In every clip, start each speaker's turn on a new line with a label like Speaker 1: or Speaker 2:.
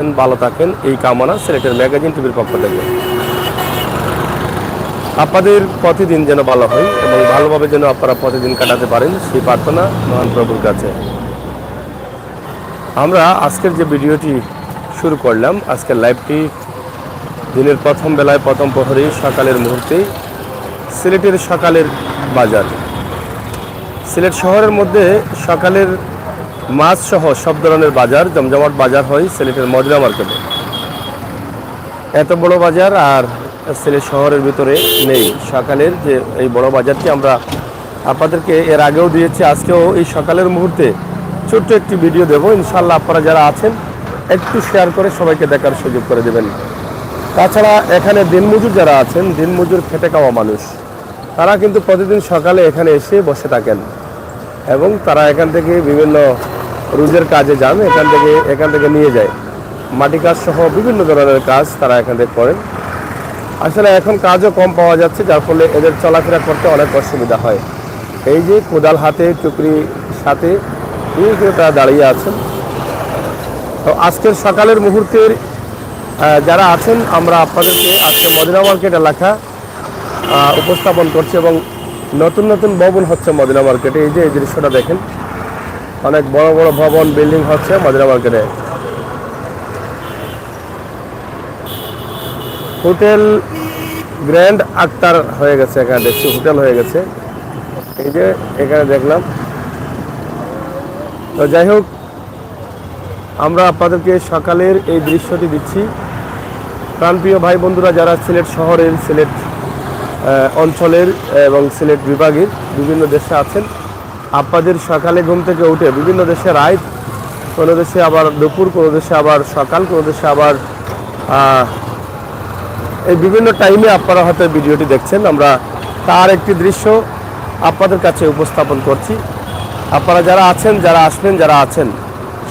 Speaker 1: ভালো থাকেন এই কামনা সিলেটের ম্যাগাজিন টিভির পক্ষ থেকে। আপনাদের প্রতিদিন যেন ভালো হয় এবং ভালোভাবে যেন আপনারা প্রতিদিন কাটাতে পারেন সেই প্রার্থনা মহান প্রভুর কাছে। আমরা আজকের যে ভিডিওটি শুরু করলাম, আজকের লাইভটি দিনের প্রথম বেলায় প্রথম প্রহরে সকালের মুহূর্তে সিলেটের সকালের বাজার। সিলেট শহরের মধ্যে সকালের মাছ সহ সব ধরনের বাজার জমজমাট বাজার হয় সিলেটের মদিনা মার্কেটে। এত বড় বাজার আর সিলেট শহরের ভিতরে নেই। সকালের যে এই বড় বাজারটি আমরা আপনাদেরকে এর আগেও দিয়েছি, আজকেও এই সকালের মুহূর্তে ছোট্ট একটি ভিডিও দেবো। ইনশাল্লাহ আপনারা যারা আছেন একটু শেয়ার করে সবাইকে দেখার সুযোগ করে দেবেন। তাছাড়া এখানে দিনমজুর যারা আছেন, দিনমজুর খেটে খাওয়া মানুষ, তারা কিন্তু প্রতিদিন সকালে এখানে এসে বসে থাকেন এবং তারা এখান থেকে বিভিন্ন রোজের কাজে যান, এখান থেকে নিয়ে যায়। মাটি কাজ সহ বিভিন্ন ধরনের কাজ তারা এখান থেকে করেন। আসলে এখন কাজও কম পাওয়া যাচ্ছে, যার ফলে এদের চলাফেরা করতে অনেক অসুবিধা হয়। এই যে কোদাল হাতে টুকরি সাথে তারা দাঁড়িয়ে আছেন। তো আজকের সকালের মুহূর্তের যারা আছেন, আমরা আপনাদেরকে আজকে মদিনা মার্কেট এলাকা উপস্থাপন করছি এবং নতুন নতুন ভবন হচ্ছে মদিনা মার্কেটে। এই যে এই দৃশ্যটা দেখেন, অনেক বড় বড় ভবন বিল্ডিং হচ্ছে মদিনা মার্কেটে। হোটেল গ্র্যান্ড আক্তার হয়ে গেছে, এখানে দেখছি হোটেল হয়ে গেছে। এই যে এখানে দেখলাম। তো যাই হোক, আমরা আপনাদেরকে সকালের এই দৃশ্যটি দিচ্ছি। প্রাণপ্রিয় ভাই বন্ধুরা যারা সিলেট শহরের, সিলেট অঞ্চলের এবং সিলেট বিভাগের বিভিন্ন দেশে আছেন, আপনাদের সকালে ঘুম থেকে উঠে বিভিন্ন দেশে রাত, কোনো দেশে আবার দুপুর, কোনো দেশে আবার সকাল, কোনো দেশে আবার এই বিভিন্ন টাইমে আপনারা হয়তো ভিডিওটি দেখছেন। আমরা তার একটি দৃশ্য আপনাদের কাছে উপস্থাপন করছি। আপনারা যারা আছেন, যারা আসবেন, যারা আছেন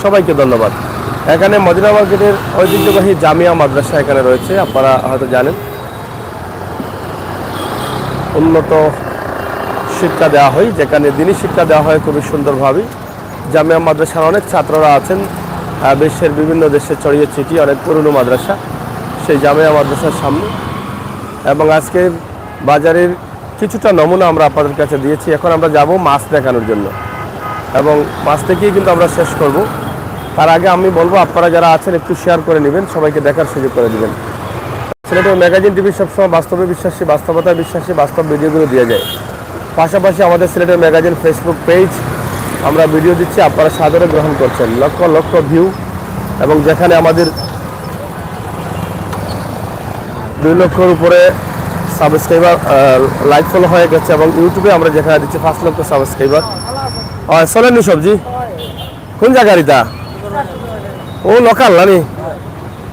Speaker 1: সবাইকে ধন্যবাদ। এখানে মদিনা মার্কেটের ঐতিহ্যবাহী জামিয়া মাদ্রাসা এখানে রয়েছে, আপনারা হয়তো জানেন। উন্নত শিক্ষা দেওয়া হয়, যেখানে দিনী শিক্ষা দেওয়া হয় খুবই সুন্দরভাবে। জামিয়া মাদ্রাসার অনেক ছাত্ররা আছেন বিশ্বের বিভিন্ন দেশে ছড়িয়ে ছিটিয়ে, অনেক পুরনো মাদ্রাসা সেই জামিয়া মাদ্রাসার সামনে। এবং আজকে বাজারের কিছুটা নমুনা আমরা আপনাদের কাছে দিয়েছি। এখন আমরা যাব মাছ দেখানোর জন্য এবং মাছ থেকেই কিন্তু আমরা শেষ করব। তার আগে আমি বলবো আপনারা যারা আছেন একটু শেয়ার করে নেবেন, সবাইকে দেখার সুযোগ করে দেবেন। সিলেটের ম্যাগাজিন টিভি সবসময় বাস্তবে বিশ্বাসী, বাস্তবতায় বিশ্বাসী, বাস্তব ভিডিওগুলো দিয়ে যায়। পাশাপাশি আমাদের সিলেটের ম্যাগাজিন ফেসবুক পেজ আমরা ভিডিও দিচ্ছি, আপনারা সাদরে গ্রহণ করছেন। লক্ষ লক্ষ ভিউ এবং যেখানে আমাদের 2 লক্ষর উপরে সাবস্ক্রাইবার লাইক ফলো হয়ে গেছে এবং ইউটিউবে আমরা যেখানে দিচ্ছি 5 লক্ষ সাবস্ক্রাইবার। চলেননি সবজি কোন জায়গার ইটা? ও লোকাল নানি?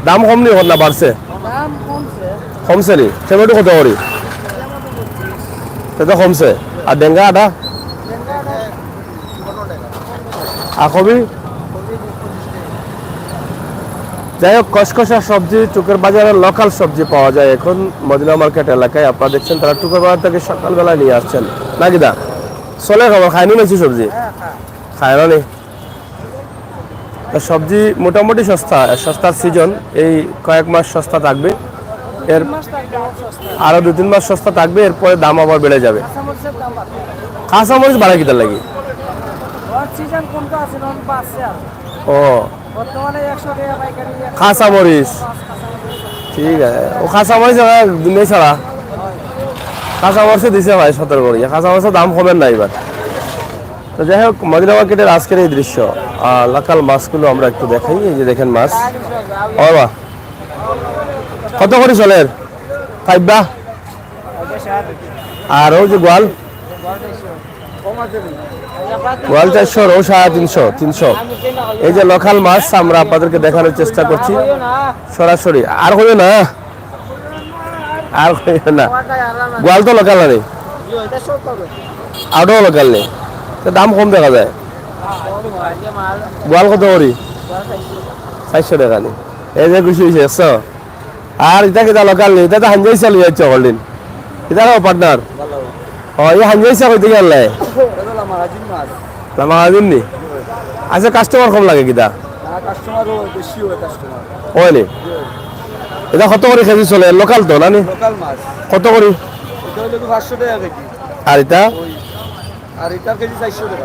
Speaker 1: দাম কম নি না বাড়ছে? কমছে নি? টমেটো কত করি? সেটা কমছে। আর ডেঙ্গা আটা? আর কবি? যাই হোক, কসকসা সবজি টুকের বাজারে লোকাল সবজি পাওয়া যায় এখন মদিনা মার্কেট এলাকায়। আপনারা দেখছেন তারা টুকের বাজার থেকে সকালবেলায় নিয়ে আসছেন নাকি দা? চলে খবর খাইনি নাকি সবজি? খায় না নি? সবজি মোটামুটি সস্তা, সস্তার সিজন। এই কয়েক মাস সস্তা থাকবে, এর আরো 2-3 মাস সস্তা থাকবে, এরপরে দাম আবার বেড়ে যাবে। কাঁচামরিচ বাড়া কিতার লাগি? ও কাঁচামরিচ, ঠিক আছে। ও কাঁচামরিচ দিনে ছাড়া কাঁচামরিচে দিছে ভাই 17 করে। কাঁচামরিচের দাম কমেন না এবার। তো যাই হোক, মদিনা মার্কেটের আজকের এই দৃশ্য, লোকাল মাছগুলো আমরা একটু দেখাই। এই যে দেখেন মাছ, বাবা কত করে চলে? 5 আর ও যে গোয়াল, গোয়াল 400, ও 350, 300। এই যে লোকাল মাছ আমরা আপনাদেরকে দেখানোর চেষ্টা করছি সরাসরি। আর হইবে না, আর হইবে না। গোয়াল তো লোকাল নেই, আরও লোকাল নেই, দাম কম দেখা যায়। গোয়াল কত করি? 400 টাকা নেই। এই যে খুশি হয়েছে 100। আর এটা কিতা লোকাল নেই, এটা তো হাঞ্জাই চালু যাচ্ছে হলদিন। এটা পার্টনার এই হাঞ্জাইসা কইতে গেলে লামাগাজিন নি। আচ্ছা, কাস্টমার কম লাগে কিতা? কাস্টমারও বেশি হয় কাস্টমার। ও হয়নি এটা কত করে কেজি চলে লোকাল তো না
Speaker 2: লোকাল মাছ
Speaker 1: কত করে
Speaker 2: এটা হলো 500 টাকা কেজি
Speaker 1: আর এটা
Speaker 2: আর এটা কেজি 400 টাকা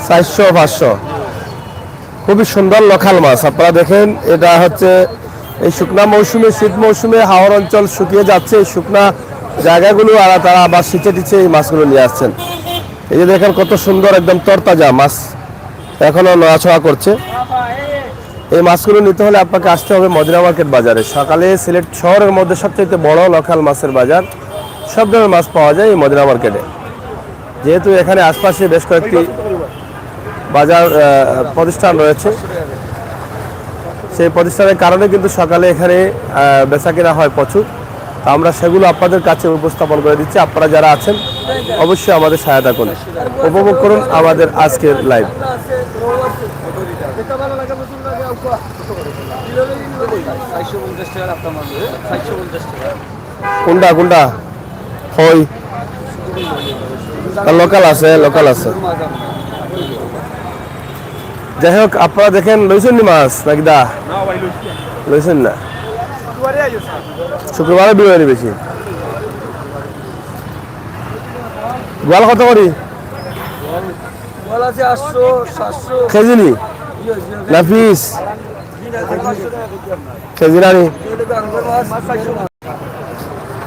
Speaker 1: 400 500 খুবই সুন্দর লোকাল মাছ আপনারা দেখেন এটা হচ্ছে এই শুকনা মৌসুমে শীত মৌসুমে হাওড় অঞ্চল শুকিয়ে যাচ্ছে এই শুকনা জায়গাগুলো আর তারা আবার শীতে টিচে এই মাছগুলো নিয়ে আসছেন এই যে দেখেন কত সুন্দর একদম তরতাজা মাছ এখনো নড়াচড়া করছে এই মাছগুলো নিতে হলে আপনাকে আসতে হবে মদিনা মার্কেট বাজারে সকালে সিলেট শহরের মধ্যে সবচেয়ে বড় লোকাল মাছের বাজার সব ধরনের মাছ পাওয়া যায় এই মদিনা মার্কেটে যেহেতু এখানে আশপাশে বেশ কয়েকটি বাজার প্রতিষ্ঠান রয়েছে সেই প্রতিষ্ঠানের কারণে কিন্তু সকালে এখানে বেচাকেনা হয় প্রচুর তো আমরা সেগুলো আপনাদের কাছে উপস্থাপন করে দিচ্ছি আপনারা যারা আছেন অবশ্যই আমাদের সহায়তা করুন উপভোগ করুন আমাদের আজকের লাইভ কোনটা কোনটা হয় লোকাল আছে যাই হোক আপনারা দেখেন লইছেন নি মাছ নাকি দা লইছেন না শুক্রবারে বিরিয়ানি বেশি গোয়াল কত করি কেজি নি না পিস কেজি না নি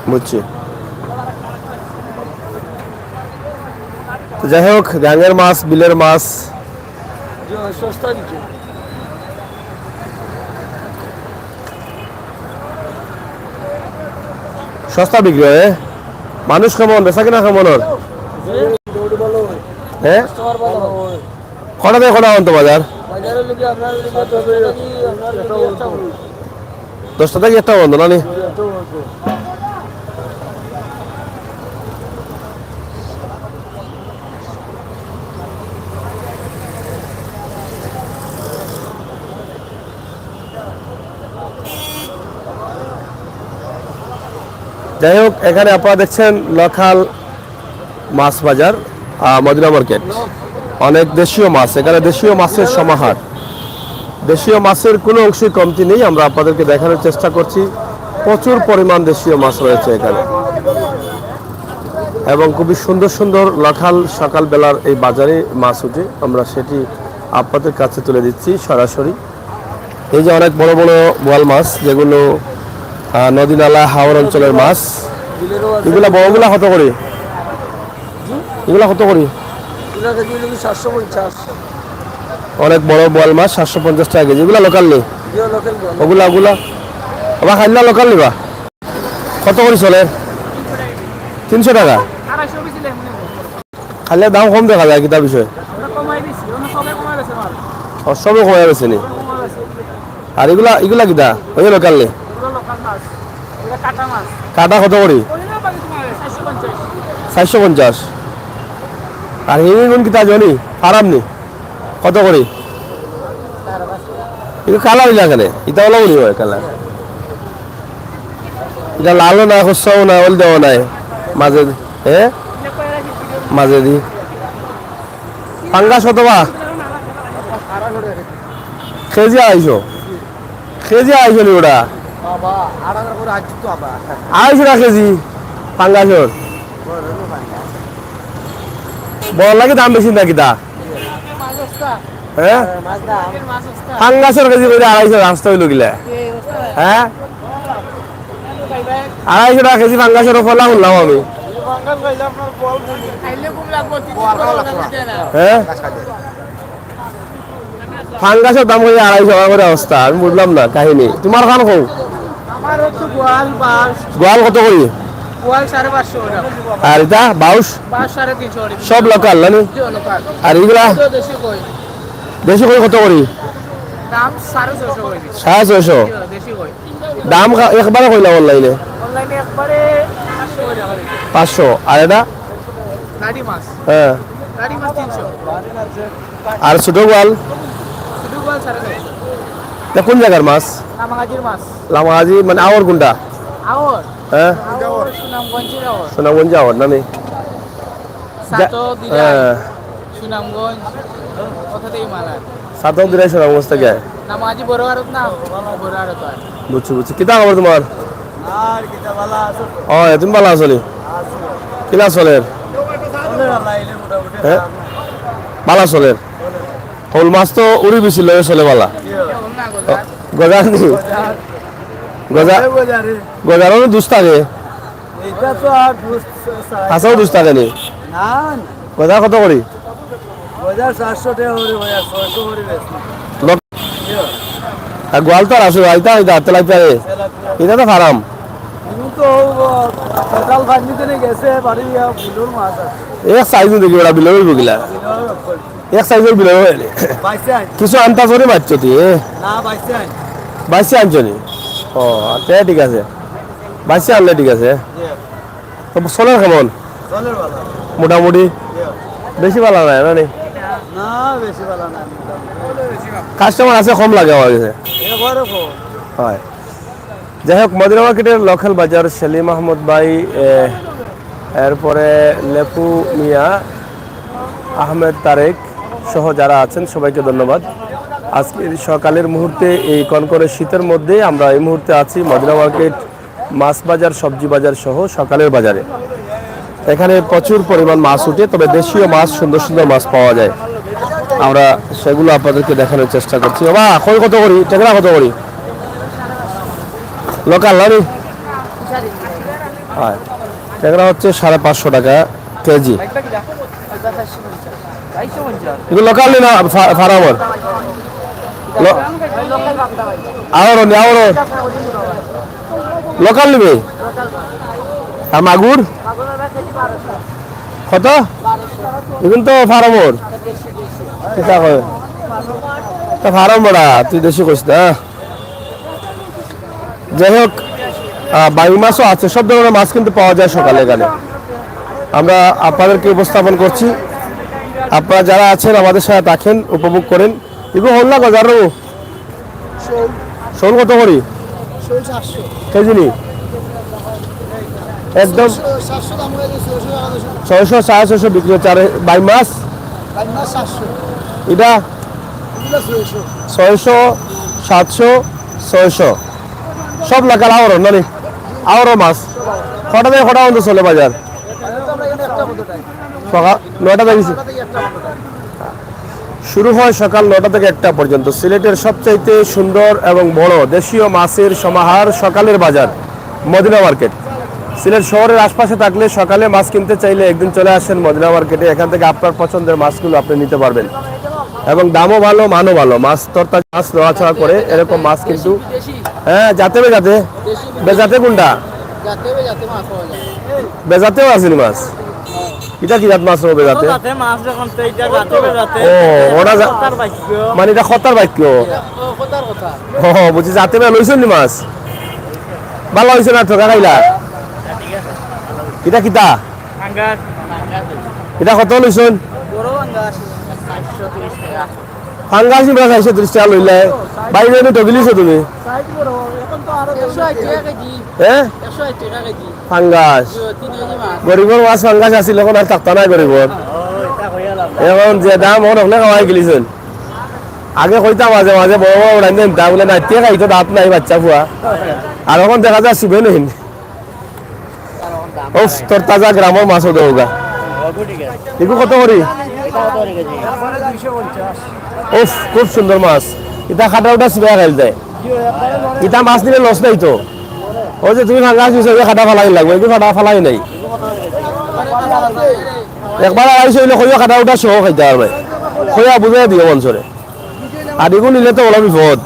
Speaker 1: বুঝছি যাই হোক গাঙের মাছ বিলের মাছ সস্তা বিক্রি হয় মানুষ কেমন বেচা কিনা কেমন হ্যাঁ কটা থেকে কটা অন্ত বাজার 10টা থেকে 1টা বন্ধ না যাই হোক এখানে আপনারা দেখছেন লোকাল মাছ বাজার মদিনা মার্কেট অনেক দেশীয় মাছ এখানে দেশীয় মাছের সমাহার দেশীয় মাছের কোনো অংশই কমতি নেই আমরা আপনাদেরকে দেখানোর চেষ্টা করছি প্রচুর পরিমাণ দেশীয় মাছ রয়েছে এখানে এবং খুবই সুন্দর সুন্দর লোকাল সকালবেলার এই বাজারে মাছ উঠে আমরা সেটি আপনাদের কাছে তুলে দিচ্ছি সরাসরি এই যে অনেক বড় বড় বোয়াল মাছ যেগুলো নদী নালা হাওড় অঞ্চলের মাছ এগুলা বড়গুলা কত করে এগুলা কত করে অনেক বড় বোয়াল মাছ 750 টাকা কেজি এগুলা লোকাল নেই ওগুলা আবার খাইলা লোকাল নিবা কত করে চলে 300 টাকা খাইলে দাম কম দেখা যায় কিতাব বিষয়ে সবে কমাই গেছে নি আর এগুলা কিতা ওই লোকাল নেই কাটা কত করি 450 আর হিঙ্গুন কিতা জানি আরাম নি কত করি এটা কালার এখানে এটা হলো উনি হয় কালার এটা লালও না খসাও না ওল দেওয়া নাই মাঝে দি পাঙ্গাস কত বা কেজি আইসো নি ওটা 250 টাকা কেজি পাঙ্গাসর বড় লাগে দাম বেশি নাকি দা হ্যাঁ পাঙ্গাসর কেজি করে 250 রাস্তা হইল গিলা হ্যাঁ 250 টাকা কেজি পাঙ্গাসর ফলা শুনলাম আমি হ্যাঁ পাঙ্গাসের দাম করে 250 টাকা করে অবস্থা আমি বুঝলাম না কাহিনী তোমার খান কো গোয়াল কত করি আর এটা বাউশ সব লোকাল জানি আর এগুলা দেশি কই কত করি 650 দাম একবারে কইলা অনলাইনে 500 আর এটা হ্যাঁ আর ছোট গোয়াল কোন জায়গার মাছ লামাগাজি মানে আওয়ার কোনটা হ্যাঁ সুনামগঞ্জ আওয়ার না সুনামগঞ্জ থেকে
Speaker 3: নামাজি বড় আরত না বড় আরত হয়
Speaker 1: বুঝছি বুঝছি কিতা খবর তোমার
Speaker 2: আর কিটা বালা আছে
Speaker 1: ও তুমি ভালো আছলি কিলা চলের
Speaker 2: চলে বালা এলে মোটামুটি
Speaker 1: হ্যাঁ ভালো চলের শোল মাছ তো উড়ি বেশি লয়ে চলে বালা
Speaker 3: না গোজা
Speaker 1: গজা নি গজা
Speaker 2: বাজারে
Speaker 1: গজারও দুস থাকে
Speaker 2: এটা তো আর
Speaker 1: কাঁচাও দুস থাকে নি
Speaker 2: না
Speaker 1: গজা কত করি
Speaker 2: বাজার 400 টাকা করে বাজার 600 করে বেশি
Speaker 1: লোক আর গোয়াল তো আর আছে আইতা আইতা তেলাইতা রে এটা তো ফারাম
Speaker 2: কিন্তু তো সকাল ফার্মিতে নিয়ে গেছে বাড়ি বুলোর মাছ আছে
Speaker 1: এক সাইজ দেখি ওরা বিলই বগিলা এক সাইজের বিলই
Speaker 2: বাইসে আইন
Speaker 1: কিছু আনতা করে মারছ তুই
Speaker 2: না বাইসে আইন
Speaker 1: বাইশে আনছনি ও আচ্ছা ঠিক আছে বাইশে আনলে ঠিক আছে তো সোনার কেমন
Speaker 2: চলে বালা
Speaker 1: মোটামুটি বেশি ভালো নাই না নি
Speaker 2: না বেশি বালা না
Speaker 1: কাস্টমার আছে কম লাগে আমার কাছে
Speaker 2: এবারে কো
Speaker 1: হয় যাই হোক মদিনা মার্কেটের লোকাল বাজার সেলিম আহমদ ভাই এরপরে লেপু মিয়া আহমেদ তারেক সহ যারা আছেন সবাইকে ধন্যবাদ আজকের সকালের মুহূর্তে এই কনকনে শীতের মধ্যে আমরা এই মুহূর্তে আছি মদিনা মার্কেট মাছ বাজার সবজি বাজার সহ সকালের বাজারে এখানে প্রচুর পরিমাণ মাছ উঠে তবে দেশীয় মাছ সুন্দর সুন্দর মাছ পাওয়া যায় আমরা সেগুলো আপনাদেরকে দেখানোর চেষ্টা করছি বাবা কই কত করি টেকরা কত করি লোকাল না হয় টেকরা হচ্ছে 550 টাকা কেজি এগুলো লোকাল না ফার্মার আরো নি আরো লোকাল নিবে আর মাগুর কত এখন তো ফার্মার কিতা কয় তা ফার্ম বড়া তুই দেশি কইস না যাই হোক বায়ু মাছও আছে সব ধরনের মাছ কিন্তু পাওয়া যায় সকালে এখানে আমরা আপনাদেরকে উপস্থাপন করছি আপনারা যারা আছেন আমাদের সাথে থাকেন উপভোগ করেন এগুলো হল না গজার শোল কত করি কেজি নি একদম 600 650 বিক্রি হচ্ছে আর বাই মাছ এটা 600 700 600 সব লাগাল আওয়ার না নি আওয়ার মাছ কটা থেকে কটা পর্যন্ত চলে বাজার সকাল 9টা থেকে শুরু হয় সকাল 9টা থেকে 1টা পর্যন্ত সিলেটের সবচাইতে সুন্দর এবং বড় দেশীয় মাছের সমাহার সকালের বাজার মদিনা মার্কেট সিলেট শহরের আশপাশে থাকলে সকালে মাছ কিনতে চাইলে একদিন চলে আসেন মদিনা মার্কেটে এখান থেকে আপনার পছন্দের মাছগুলো আপনি নিতে পারবেন এবং দামও ভালো মানও ভালো মাছ তরতাজা মাছ নড়াচড়া করে এরকম মাছ কিন্তু হ্যাঁ যাতে বেজাতে কোনটা বেজাতেও আসেনি মাছ এটা কি জাত মাছ হবে বেজাতে ও ওটা মানে এটা খতার বাক্য ও বুঝছি যাতে লইছেন নি মাছ ভালো হয়েছে না ঠকা খাইলা এটা কিতা এটা কত লইছেন ফাঙ্গাস নিবা 430 টাকা লইলে বাইরে এনে ঠগিলিছো তুমি হ্যাঁ ফাঙ্গাস গরিবর মাছ ফাঙ্গাস আছিল এখন আর থাকতা নাই গরিবর এখন যে দাম অনেক খাওয়াই গেলিছেন আগে কইতা মাঝে মাঝে বড় বড় উড়াই দেন তা বলে না তে খাইতো দাঁত নাই বাচ্চা ফুয়া আর এখন দেখা যায় শিবে নহিন ওফ তোর তাজা গ্রামের মাছও দেওগা এগুলো কত করি ওফ খুব সুন্দর মাছ এটা খাটা ওটা শিবে খাইল দেয় এটা মাছ দিলে লস নাই তো ওই যে তুমি ফাঙ্গাস দিছো খাটা ফালাই লাগবে এগুলো খাটা ফালাই নাই একবার আইসো হইলে কইয়া খাটা ওটা সহ খাইতে পারবে কইয়া বুঝাই দিও মঞ্চরে আর এগুলো নিলে তো ওলা বিপদ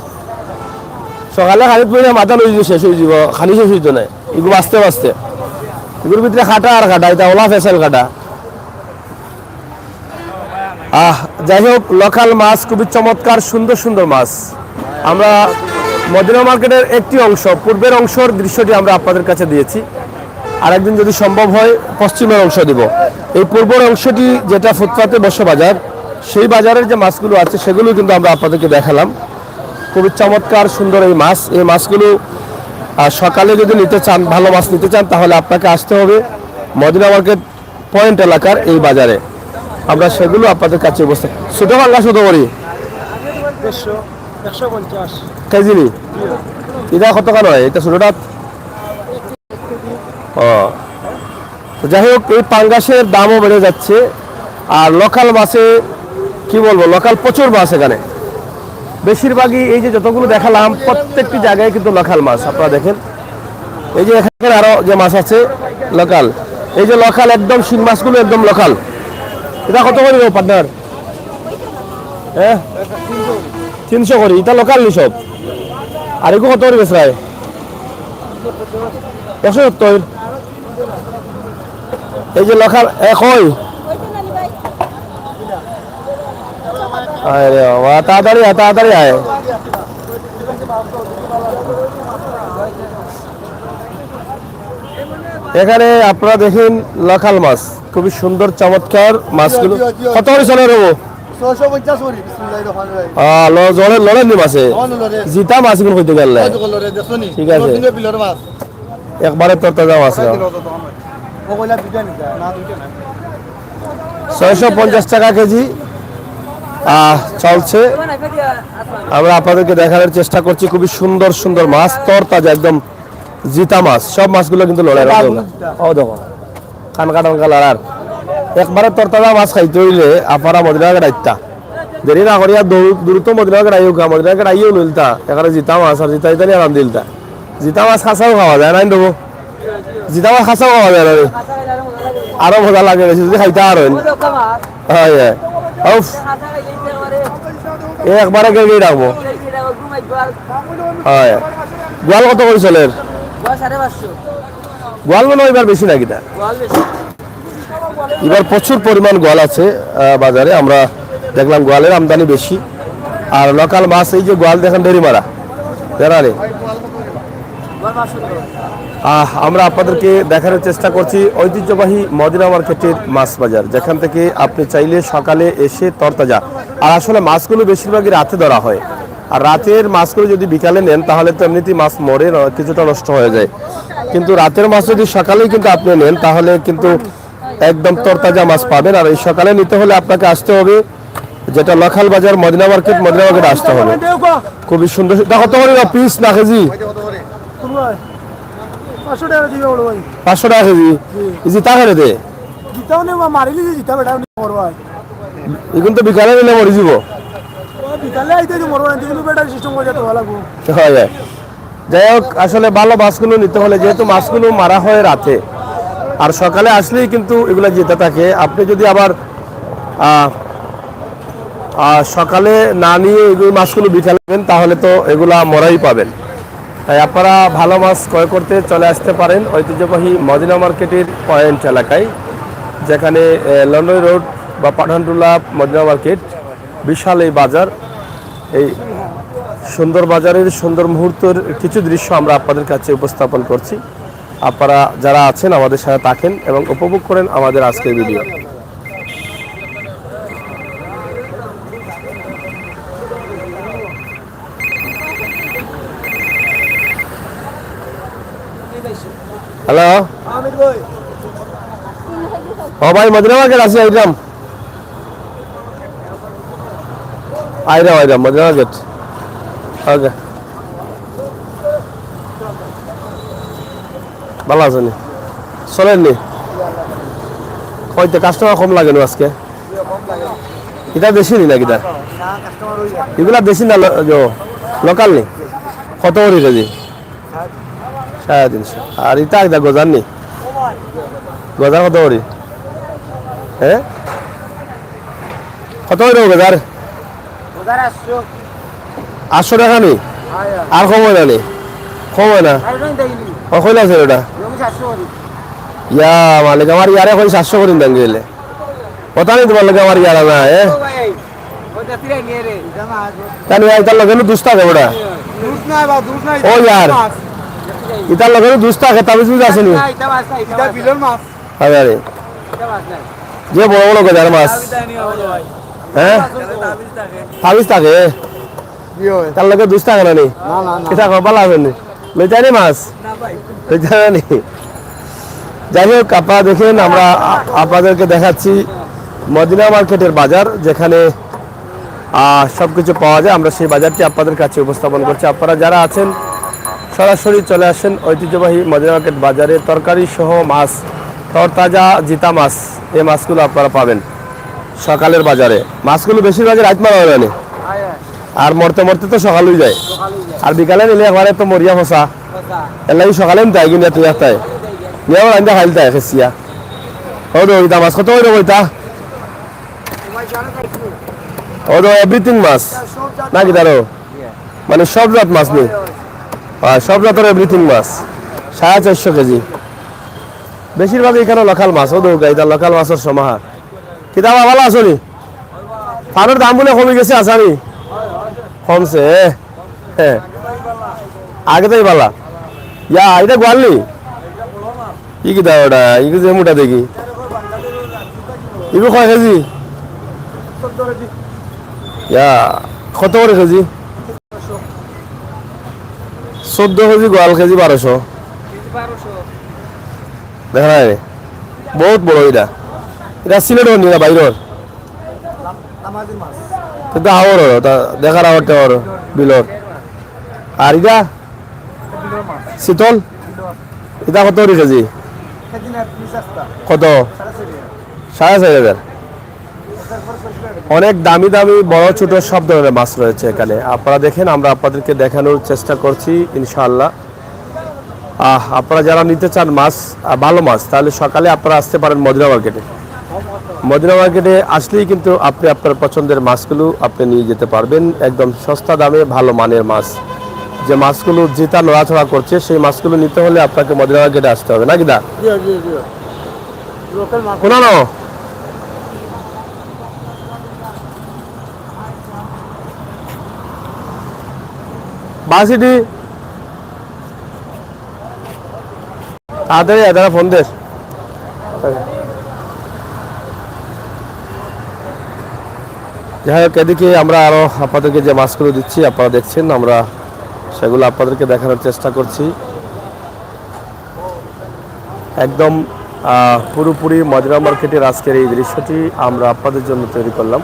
Speaker 1: সকালে খালি পড়ে মাথা লই শেষ হয়ে যাব খালি শেষ হইতো না এগুলো বাঁচতে বাঁচতে এগুলোর ভিতরে খাটা আর খাটা এটা ওলা ফেসাল কাটা যাই হোক লোকাল মাছ খুবই চমৎকার সুন্দর সুন্দর মাছ আমরা মদিনা মার্কেটের একটি অংশ পূর্বের অংশের দৃশ্যটি আমরা আপনাদের কাছে দিয়েছি আর একদিন যদি সম্ভব হয় পশ্চিমের অংশ দিব এই পূর্বের অংশটি যেটা ফুটপাতে বসে বাজার সেই বাজারের যে মাছগুলো আছে সেগুলো কিন্তু আমরা আপনাদেরকে দেখালাম খুবই চমৎকার সুন্দর এই মাছগুলো সকালে যদি নিতে চান ভালো মাছ নিতে চান তাহলে আপনাকে আসতে হবে মদিনা মার্কেট পয়েন্ট এলাকার এই বাজারে আমরা সেগুলো আপনাদের কাছে উপস্থিত ছোটো পাঙ্গাস কত করি
Speaker 2: 150
Speaker 1: কেজি নি এটা কত কান হয় এটা ছোটটা ও তো যাই হোক এই পাঙ্গাসের দামও বেড়ে যাচ্ছে আর লোকাল মাছে কি বলবো লোকাল প্রচুর মাছ এখানে বেশিরভাগই এই যে যতগুলো দেখালাম প্রত্যেকটি জায়গায় কিন্তু লোকাল মাছ আপনারা দেখেন এই যে এখানে আরো যে মাছ আছে লোকাল এই যে লোকাল একদম শিং মাছগুলো একদম লোকাল এটা কত করে দেবো পার্টনার হ্যাঁ 300 করে এটা লোকাল নি সব আর এগুলো কত করে বেচরায় 170 এই যে লোকাল এক হয় আরে বাবা তাড়াতাড়ি আয় এখানে আপনারা দেখেন লোকাল মাছ খুবই সুন্দর চমৎকার মাছগুলো কত করে চলে রবো
Speaker 2: 650 করি বিসমিল্লাহির রহমানির রহিম
Speaker 1: লড়েন নি মাছে জিতা মাছ এগুলো কইতে গেলে ঠিক আছে একবারে তরতাজা মাছ নাও। 650 টাকা কেজি চলছে আমরা আপনাদেরকে দেখানোর চেষ্টা করছি খুবই সুন্দর সুন্দর মাছ তরতাজা একদম জিতা মাছ সব মাছগুলো কিন্তু লড়াই ও দেখো কান কাটান কালার আর একবারে তরতাজা মাছ খাইতে হইলে আপনারা মদিনাকে রাইতা দেরি না করিয়া দ্রুত মদিনাকে রাইও গা মদিনাকে রাইও লইলতা এখানে জিতা মাছ আর জিতা ইতালি আরাম দিলতা জিতা মাছ খাসাও খাওয়া যায় না দেবো জিতা মাছ খাসাও খাওয়া যায় না আরো মজা লাগে বেশি যদি খাইতে আর হয় একবারে কে রাখবো হয় গোয়াল কত করে চলে গোয়াল মনে হয় এবার বেশি নাকি তা এবার প্রচুর পরিমাণ গোয়াল আছে বাজারে আমরা দেখলাম গোয়ালের আমদানি বেশি আর লোকাল মাছ এই যে গোয়াল দেখেন ডেরি মারা জানালে আমরা আপনাদেরকে দেখানোর চেষ্টা করছি ঐতিহ্যবাহী মদিনা মার্কেটের মাছ বাজার যেখান থেকে আপনি চাইলে সকালে এসে তরতাজা আর আসলে মাছগুলো বেশিরভাগই রাতে ধরা হয় আর রাতের মাছগুলো যদি বিকালে নেন তাহলে তো এমনিতেই মাছ মরে কিছুটা নষ্ট হয়ে যায় কিন্তু রাতের মাছ যদি সকালেই কিন্তু আপনি নেন তাহলে কিন্তু একদম তরতাজা মাছ পাবেন আর এই সকালে নিতে হলে আপনাকে আসতে হবে যেটা লোকাল বাজার মদিনা মার্কেট আসতে হবে খুবই সুন্দর কত করে পিস না কেজি
Speaker 2: 500 টাকা দিবে বড় ভাই
Speaker 1: 500 টাকা কেজি জিতা করে দে
Speaker 2: জিতাও নে মারিলি জিতা বেটা বড় ভাই
Speaker 1: এখন তো বিকালে নিলে মরে যাব
Speaker 2: বিকালে আইতে যে বড় ভাই কিন্তু বেটা সিস্টেম করে যেতে ভালো লাগবে
Speaker 1: হয় যাই হোক আসলে ভালো মাছগুলো নিতে হলে যেহেতু মাছগুলো মারা হয় রাতে আর সকালে আসলেই কিন্তু এগুলো যেতে থাকে আপনি যদি আবার সকালে না নিয়ে এগুলো মাছগুলো বিকালে নেন তাহলে তো এগুলা মরাই পাবেন তাই আপনারা ভালো মাছ ক্রয় করতে চলে আসতে পারেন ঐতিহ্যবাহী মদিনা মার্কেটের পয়েন্ট এলাকায় যেখানে লন্ডন রোড বা পাঠানটুলা মদিনা মার্কেট বিশাল এই বাজার এই সুন্দর বাজারের সুন্দর মুহূর্তের কিছু দৃশ্য আমরা আপনাদের কাছে উপস্থাপন করছি আপনারা যারা আছেন আমাদের সাথে থাকেন এবং উপভোগ করেন আমাদের আজকের ভিডিও হ্যালো
Speaker 2: আমির ভাই
Speaker 1: ও ভাই মদিনা মার্কেট আছে আইরাম মদিনা মার্কেট ওকে ভালো আছেন চলেননি হয়তো কাস্টমার কম লাগে না আজকে এটা বেশি নি নাকি তার এগুলা বেশি না লোকাল নি কত করে কেজি 350 আর এটা একটা গজার নি গজার কত করে হ্যাঁ কত করে গজার 800 টাকা নি আর কম হয় না নি কম হয় না কখন আছে ওটা ইয়া মালিক আমার ইয়ারে কই 700 করে দেন গেলে কথা নেই তোমার লাগে আমার ইয়ারা না তাহলে এটার লগে দুস থাকে ওটা ও ইয়ার এটার লগে দুস থাকে তাবিজ বুঝ আসেনি আরে যে বড় বড় গজার মাছ হ্যাঁ তাবিজ থাকে তার লগে দুস থাকে না নি এটা ভালো আছে নি লইতানি মাছ লইতানি যাই হোক আপনারা দেখেন আমরা আপনাদেরকে দেখাচ্ছি মদিনা মার্কেটের বাজার যেখানে সব কিছু পাওয়া যায়। আমরা সেই বাজারটি আপনাদের কাছে উপস্থাপন করছি। আপনারা যারা আছেন সরাসরি চলে আসেন ঐতিহ্যবাহী মদিনা মার্কেট বাজারে। তরকারি সহ মাছ, তরতাজা জিতা মাছ, এই মাছগুলো আপনারা পাবেন সকালের বাজারে। মাছগুলো বেশিরভাগই রাত মারা হয় না, আর মরতে মরতে তো সকালই যায়, আর বিকালে নিলে একবারে তো মরিয়া ফসা এলাই সকালে তাই কিনে তুই তাই নিয়ে আন্দা খাইল তাই খেসিয়া ও দা মাছ কত ওই ওইটা ও তো এভরিথিং মাছ নাকি তারও মানে সব জাত মাছ নেই, সব জাতের এভরিথিং মাছ 450 কেজি। বেশিরভাগ এখানে লোকাল মাছ, ও দৌকা এটা লোকাল মাছের সমাহার। কিতাব ভালো আছো নি? ফারের দাম বলে কমে গেছে আসানি কমছে, হ্যাঁ আগে তাই ভালা ইয়া এটা গোয়ালি ই কিতা ওটা ই যে মোটা দেখি ইগো কয় কেজি ইয়া কত করে কেজি? 14 কেজি গোয়াল, কেজি 1200। দেখা নাই বহুত বড় এটা, এটা সিলেটর নিয়ে বাইরের কিন্তু হাওর দেখার হাওরটা ওর বিলর। আর এটা শীতল, এটা কত করে কেজি? কত? 4,500। অনেক দামি দামি বড় ছোট সব ধরনের মাছ রয়েছে এখানে। আপনারা দেখেন, আমরা আপনাদেরকে দেখানোর চেষ্টা করছি ইনশাআল্লাহ। আপনারা যারা নিতে চান মাছ, ভালো মাছ, তাহলে সকালে আপনারা আসতে পারেন মদিনা মার্কেটে। মদিনা মার্কেটে আসলেই কিন্তু আপনি আপনার পছন্দের মাছগুলো আপনি নিয়ে যেতে পারবেন একদম সস্তা দামে, ভালো মানের মাছ। যে মাছগুলো জিতা নড়াচড়া করছে সেই মাছগুলো নিতে হলে আপনাকে মদিনা মার্কেটে আসতে হবে নাকি দা? শোনানো বাসিটি তাড়াতাড়ি দাদা ফোন দেশ। যাই হোক, এদিকে আমরা আরো আপনাদেরকে যে মাছগুলো দিচ্ছি আপনারা দেখছেন, আমরা সেগুলো আপনাদেরকে দেখানোর চেষ্টা করছি। একদম পুরোপুরি মদিনা মার্কেটের আজকের এই দৃশ্যটি আমরা আপনাদের জন্য তৈরি করলাম।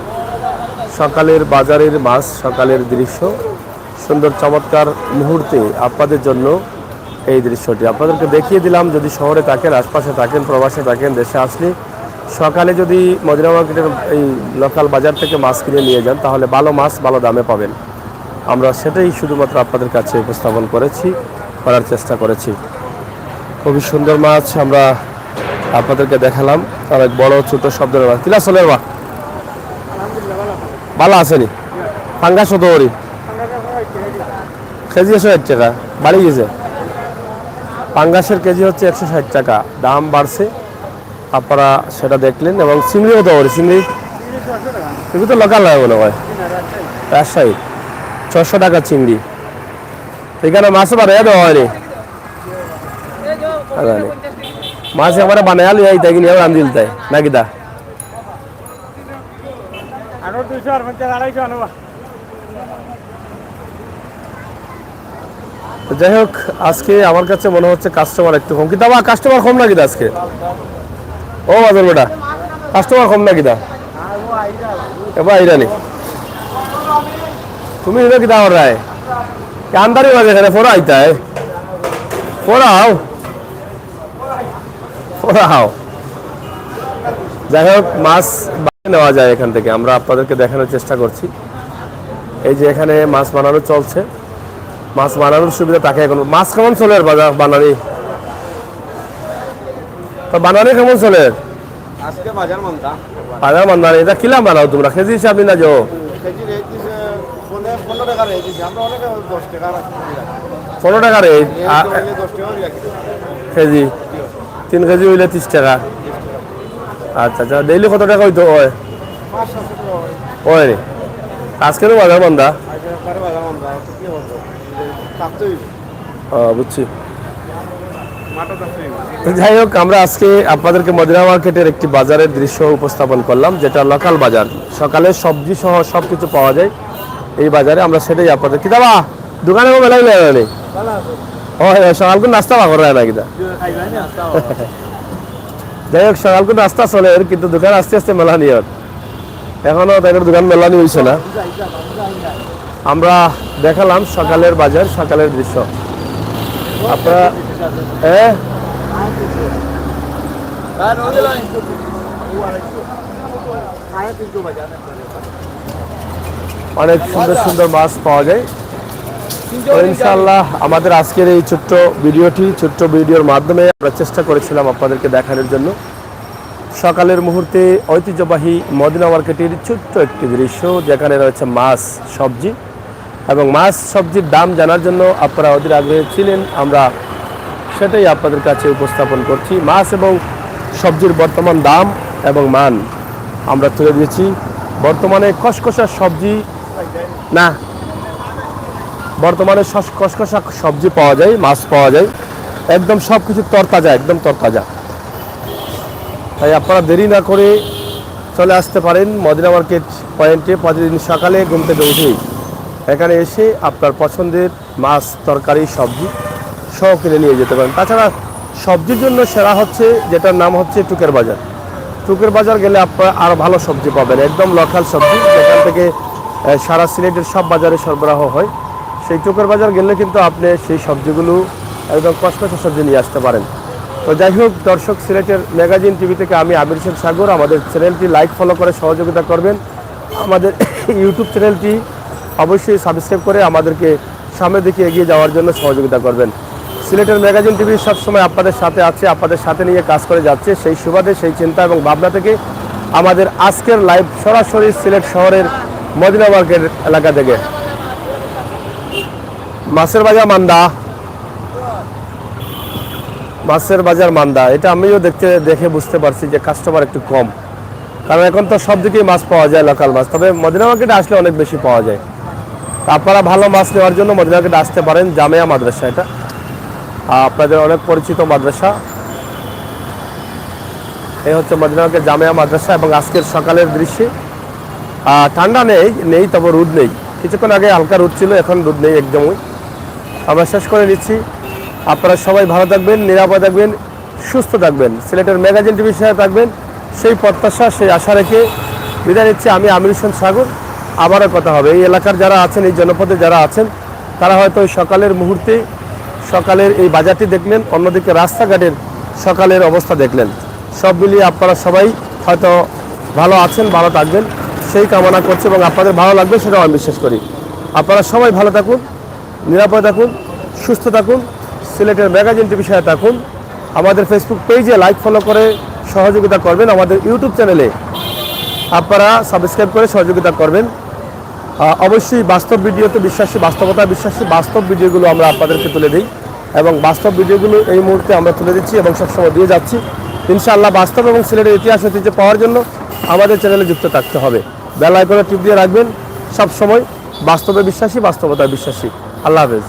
Speaker 1: সকালের বাজারের মাছ, সকালের দৃশ্য, সুন্দর চমৎকার মুহূর্তে আপনাদের জন্য এই দৃশ্যটি আপনাদেরকে দেখিয়ে দিলাম। যদি শহরে থাকেন, আশপাশে থাকেন, প্রবাসে থাকেন, দেশে আসলে সকালে যদি মদিনা মার্কেটের এই লোকাল বাজার থেকে মাছ কিনে নিয়ে যান তাহলে ভালো মাছ ভালো দামে পাবেন। আমরা সেটাই শুধুমাত্র আপনাদের কাছে উপস্থাপন করার চেষ্টা করেছি। খুবই সুন্দর মাছ আমরা আপনাদেরকে দেখালাম। অনেক বড় ছোট সব ধরনের মাছ। কিলা চলে বা ভালো আসেনি? পাঙ্গাস কত করি কেজি? 160 টাকা বাড়ি গেছে। পাঙ্গাসের কেজি হচ্ছে 160 টাকা, দাম বাড়ছে, আপনারা সেটা দেখলেন। এবং চিংড়ি কত করি? চিংড়ি কিন্তু তো লোকাল নয় মনে হয়, রাজশাহী 600 টাকা চিংড়ি। এখানে মাছও বানাইয়া দেওয়া হয়নি, মাছ একবারে বানাইয়া লিয়ে তাই কিনে রান্ধিল তাই নাকি দা? যাই হোক, আজকে আমার কাছে মনে হচ্ছে কাস্টমার একটু কম। কিন্তু আবার কাস্টমার কম নাকি দা আজকে? ও বাজার বেটা কাস্টমার কম নাকি দা? এবার আইরানি তুমি এলো কি দাও রায় আন্দারি বাজে এখানে ফোরা আইতায় ফোরাও ফোরাও। যাই হোক, মাছ নেওয়া যায় এখান থেকে, আমরা আপনাদেরকে দেখানোর চেষ্টা করছি। এই যে এখানে মাছ বানানো চলছে, মাছ বানানোর সুবিধা তাকে এখন। মাছ কেমন চলে বাজার বানানি? তো বানানি কেমন চলে
Speaker 2: আজকে বাজার মানতা?
Speaker 1: বাজার বানানি এটা কিলাম বানাও তোমরা? কেজি হিসাবে না যাও?
Speaker 2: কেজি রেট দিছে 15 টাকা রেট দিছে, আমরা অনেকে 10 টাকা রাখি।
Speaker 1: 15 টাকা রেট
Speaker 2: 10 টাকা রাখি
Speaker 1: কেজি, 3 কেজি হইলে 30 টাকা। আচ্ছা আচ্ছা, ডেইলি কত টাকা হইতো? হয়
Speaker 2: 500 টাকা
Speaker 1: হয় রে, আজকেরও বাজার বান্ধা?
Speaker 2: আজকে বাজার মানতা কি বলবো, কাটতেই
Speaker 1: বুঝছি। যাই হোক, আমরা আজকে আপনাদেরকে মদিনা মার্কেটের একটি বাজারের দৃশ্য উপস্থাপন করলাম, যেটা লোকাল বাজার। সকালে সবজি সহ সবকিছু পাওয়া যায় এই বাজারে। আমরা সেটাই আপনাদের কি দাবা দোকানে মেলাই নেই সকাল কোন নাস্তা বা করে না কিনা? যাই হোক, সকাল কোন নাস্তা চলে কিন্তু দোকান আস্তে আস্তে মেলা নিয়ে এখনো তাদের দোকান মেলানি হয়েছে না। আমরা দেখালাম সকালের বাজার, সকালের দৃশ্য। আপনারা অনেক সুন্দর সুন্দর মাছ পাওয়া যায়। তো ইনশাআল্লাহ আমাদের আজকের এই ছোট্ট ভিডিওর মাধ্যমে আমরা চেষ্টা করেছিলাম আপনাদেরকে দেখানোর জন্য সকালের মুহূর্তে ঐতিহ্যবাহী মদিনা মার্কেটের ছোট্ট একটি দৃশ্য, যেখানে রয়েছে মাছ, সবজি এবং মাছ সবজির দাম জানার জন্য আপনারা অধীর আগ্রহী ছিলেন। আমরা সেটাই আপনাদের কাছে উপস্থাপন করছি। মাছ এবং সবজির বর্তমান দাম এবং মান আমরা তুলে দিয়েছি। বর্তমানে কসকসা সবজি না, বর্তমানে কসকসা সবজি পাওয়া যায়, মাছ পাওয়া যায়, একদম সব কিছু তরতাজা, একদম তরতাজা। তাই আপনারা দেরি না করে চলে আসতে পারেন মদিনা মার্কেট পয়েন্টে। প্রতিদিন সকালে ঘুম থেকে উঠেই এখানে এসে আপনার পছন্দের মাছ, তরকারি, সবজি সহ কিনে নিয়ে যেতে পারেন। তাছাড়া সবজির জন্য সেরা হচ্ছে যেটার নাম হচ্ছে টুকের বাজার। টুকের বাজার গেলে আপনারা আরও ভালো সবজি পাবেন, একদম লোকাল সবজি, যেখান থেকে সারা সিলেটের সব বাজারে সরবরাহ হয়। সেই টুকের বাজার গেলে কিন্তু আপনি সেই সবজিগুলো একদম কসকসা সবজি নিয়ে আসতে পারেন। তো যাই হোক দর্শক, সিলেটের ম্যাগাজিন টিভি থেকে আমি আবির হোসেন সাগর। আমাদের চ্যানেলটি লাইক, ফলো করে সহযোগিতা করবেন। আমাদের ইউটিউব চ্যানেলটি অবশ্যই সাবস্ক্রাইব করে আমাদেরকে সামনের দিকে এগিয়ে যাওয়ার জন্য সহযোগিতা করবেন। সিলেটের ম্যাগাজিন টিভি সবসময় আপনাদের সাথে আছে, আপনাদের সাথে নিয়ে কাজ করে যাচ্ছে। সেই সুবাদে, সেই চিন্তা এবং ভাবনা থেকে আমাদের আজকের লাইভ সরাসরি সিলেট শহরের মদিনা মার্কেট এলাকা থেকে। মাছের বাজার মান্দা, এটা আমিও দেখে বুঝতে পারছি যে কাস্টমার একটু কম, কারণ এখন তো সব দিকেই মাছ পাওয়া যায়, লোকাল মাছ। তবে মদিনা মার্কেটে আসলে অনেক বেশি পাওয়া যায়। আপনারা ভালো মাছ নেওয়ার জন্য মদিনা মার্কেটে আসতে পারেন। জামিয়া মাদ্রাসা, এটা আপনাদের অনেক পরিচিত মাদ্রাসা। এই হচ্ছে মদিনা মার্কেট জামিয়া মাদ্রাসা। এবং আজকের সকালের দৃশ্যে ঠান্ডা নেই, তবে রোদ নেই। কিছুক্ষণ আগে হালকা রোদ ছিল, এখন রোদ নেই একদমই। আমরা শেষ করে নিচ্ছি। আপনারা সবাই ভালো থাকবেন, নিরাপদ থাকবেন, সুস্থ থাকবেন, সিলেটের ম্যাগাজিন টিভির সাথে থাকবেন, সেই প্রত্যাশা, সেই আশা রেখে বিদায় নিচ্ছি আমি আমির হোসেন সাগর। আবারও কথা হবে। এই এলাকার যারা আছেন, এই জনপদে যারা আছেন, তারা হয়তো ওই সকালের মুহূর্তে সকালের এই বাজারটি দেখলেন, অন্যদিকে রাস্তাঘাটের সকালের অবস্থা দেখলেন। সব মিলিয়ে আপনারা সবাই হয়তো ভালো আছেন, ভালো থাকবেন সেই কামনা করছি এবং আপনাদের ভালো লাগবে সেটাও আমি বিশ্বাস করি। আপনারা সবাই ভালো থাকুন, নিরাপদ থাকুন, সুস্থ থাকুন, সিলেটের ম্যাগাজিন টিভির সাথে থাকুন। আমাদের ফেসবুক পেজে লাইক, ফলো করে সহযোগিতা করবেন। আমাদের ইউটিউব চ্যানেলে আপনারা সাবস্ক্রাইব করে সহযোগিতা করবেন। অবশ্যই বাস্তব ভিডিওতে বিশ্বাসী, বাস্তবতা বিশ্বাসী বাস্তব ভিডিওগুলো আমরা আপনাদেরকে তুলে দিই এবং বাস্তব ভিডিওগুলো এই মুহূর্তে আমরা তুলে দিচ্ছি এবং সবসময় দিয়ে যাচ্ছি। ইনশাআল্লাহ বাস্তব এবং সিলেটের ইতিহাস ঐতিহ্য পাওয়ার জন্য আমাদের চ্যানেলে যুক্ত থাকতে হবে। বেল আইকনে টিপ দিয়ে রাখবেন। সবসময় বাস্তবে বিশ্বাসী, বাস্তবতায় বিশ্বাসী। আল্লাহ হাফেজ।